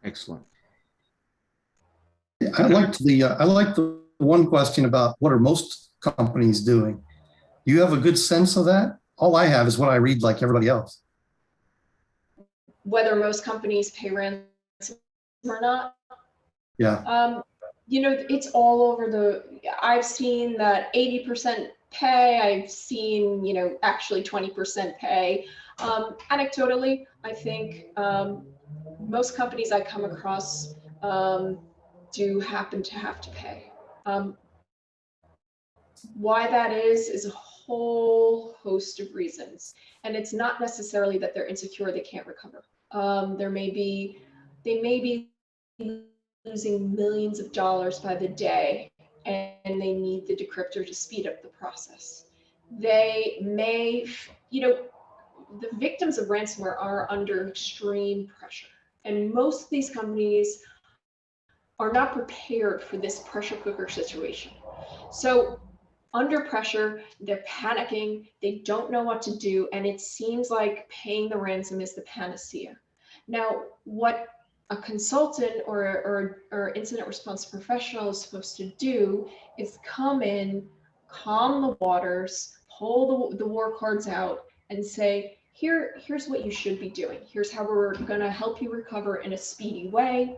Excellent. I like the one question about what are most companies doing. Do you have a good sense of that? All I have is what I read, like everybody else. Whether most companies pay ransom or not? Yeah. It's all over I've seen that 80% pay, I've seen, actually 20% pay. Anecdotally, I think most companies I come across do happen to have to pay. Why that is a whole host of reasons. And it's not necessarily that they're insecure, they can't recover. They may be losing millions of dollars by the day, and they need the decryptor to speed up the process. They may, the victims of ransomware are under extreme pressure. And most of these companies are not prepared for this pressure cooker situation. So under pressure, they're panicking, they don't know what to do, and it seems like paying the ransom is the panacea. Now, what a consultant or incident response professional is supposed to do is come in, calm the waters, pull the war cards out, and say, here's what you should be doing. Here's how we're going to help you recover in a speedy way.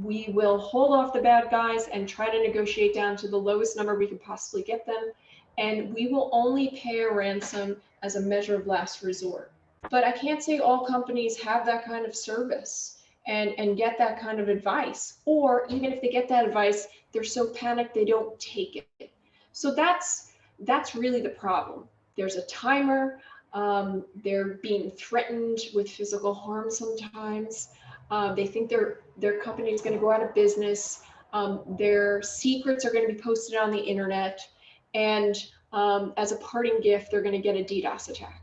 We will hold off the bad guys and try to negotiate down to the lowest number we can possibly get them. And we will only pay a ransom as a measure of last resort. But I can't say all companies have that kind of service and get that kind of advice. Or even if they get that advice, they're so panicked they don't take it. So that's really the problem. There's a timer. They're being threatened with physical harm sometimes. They think their company is going to go out of business. Their secrets are going to be posted on the internet. And as a parting gift, they're going to get a DDoS attack.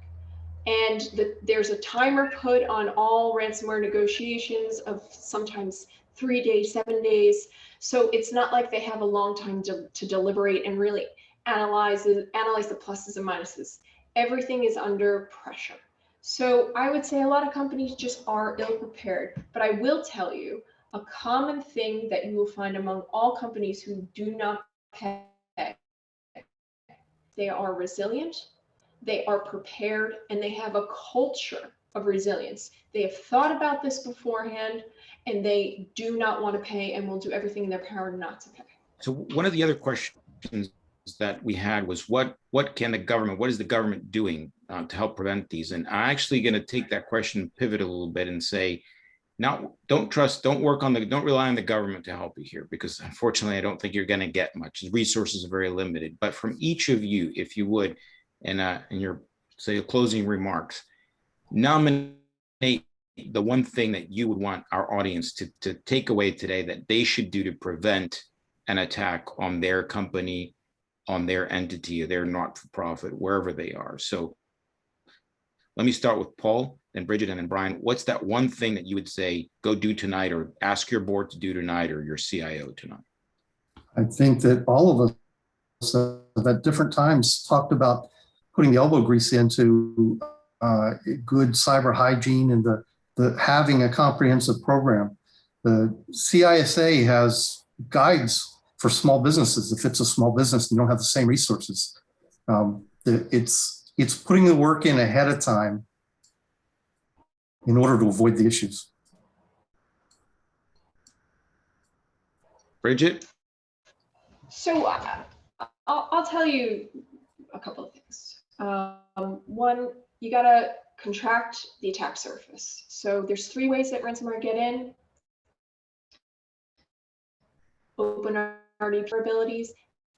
And there's a timer put on all ransomware negotiations of sometimes 3 days, 7 days. So it's not like they have a long time to deliberate and really analyze the pluses and minuses. Everything is under pressure. So I would say a lot of companies just are ill-prepared. But I will tell you, a common thing that you will find among all companies who do not pay, they are resilient, they are prepared, and they have a culture of resilience. They have thought about this beforehand, and they do not want to pay and will do everything in their power not to pay. So one of the other questions that we had was what is the government doing to help prevent these? And I'm actually going to take that question, pivot a little bit and say, don't rely on the government to help you here, because unfortunately, I don't think you're going to get much. The resources are very limited. But from each of you, if you would, in your closing remarks, nominate the one thing that you would want our audience to take away today that they should do to prevent an attack on their company, on their entity, or their not-for-profit, wherever they are. So let me start with Paul, then Bridget, and then Brian. What's that one thing that you would say, go do tonight, or ask your board to do tonight, or your CIO tonight? I think that all of us at different times talked about putting the elbow grease into good cyber hygiene and the having a comprehensive program. The CISA has guides for small businesses. If it's a small business, you don't have the same resources. It's putting the work in ahead of time in order to avoid the issues. Bridget? So I'll tell you a couple of things. One, you got to contract the attack surface. So there's 3 ways that ransomware get in: open RDP vulnerabilities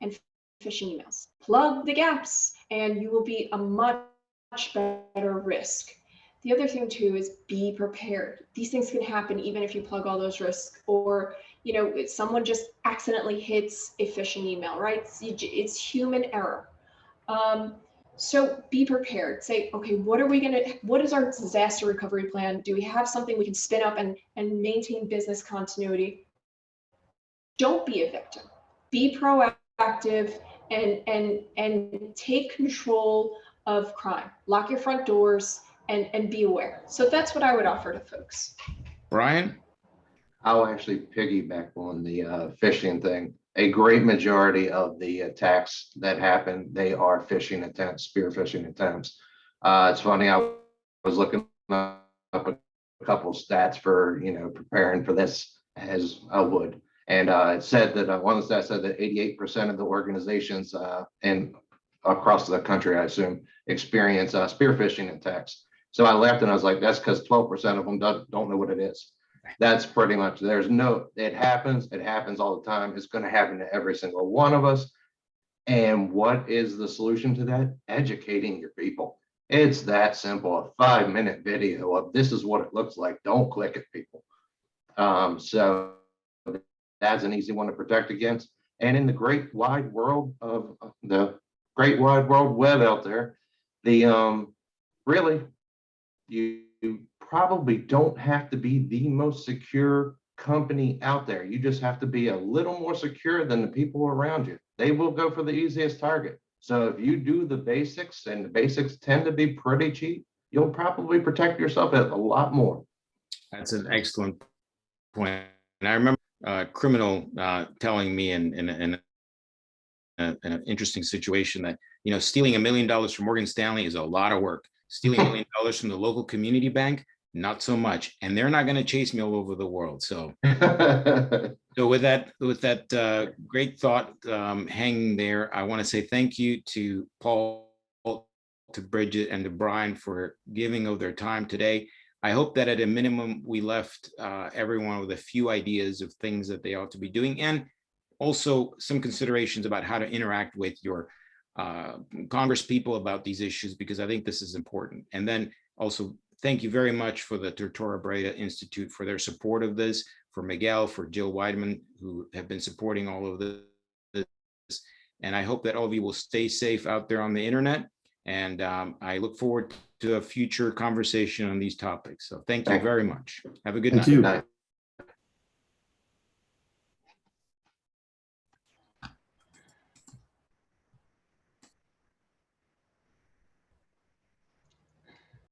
and phishing emails. Plug the gaps and you will be a much better risk. The other thing too is be prepared. These things can happen even if you plug all those risks, or someone just accidentally hits a phishing email, right? It's human error. So be prepared. Say, okay, what is our disaster recovery plan? Do we have something we can spin up and maintain business continuity? Don't be a victim. Be proactive and take control of crime. Lock your front doors and be aware. So that's what I would offer to folks. Brian? I'll actually piggyback on the phishing thing. A great majority of the attacks that happen, they are phishing attempts, spear phishing attempts. It's funny, I was looking up a couple of stats for preparing for this as I would. And it said that one of the stats said that 88% of the organizations and across the country, I assume, experience spear phishing attacks. So I laughed and I was like, that's because 12% of them don't know what it is. That's pretty much, it happens all the time. It's going to happen to every single one of us. And what is the solution to that? Educating your people. It's that simple. A 5-minute video of this is what it looks like. Don't click it, people. So that's an easy one to protect against. And in the great wide world of the great wide world web out there, the really, you probably don't have to be the most secure company out there. You just have to be a little more secure than the people around you. They will go for the easiest target. So if you do the basics, and the basics tend to be pretty cheap, you'll probably protect yourself a lot more. That's an excellent point. And I remember a criminal telling me in an interesting situation that, stealing $1 million from Morgan Stanley is a lot of work. Stealing $1 million from the local community bank, not so much. And they're not going to chase me all over the world. So, so with that great thought hanging there, I want to say thank you to Paul, to Bridget, and to Brian for giving of their time today. I hope that at a minimum, we left everyone with a few ideas of things that they ought to be doing, and also some considerations about how to interact with your Congress people about these issues, because I think this is important. And then also, thank you very much for the Tortora Breda Institute for their support of this, for Miguel, for Jill Weidman, who have been supporting all of this. And I hope that all of you will stay safe out there on the internet. And I look forward to a future conversation on these topics. So thank you very much. Have a good night. Thank you.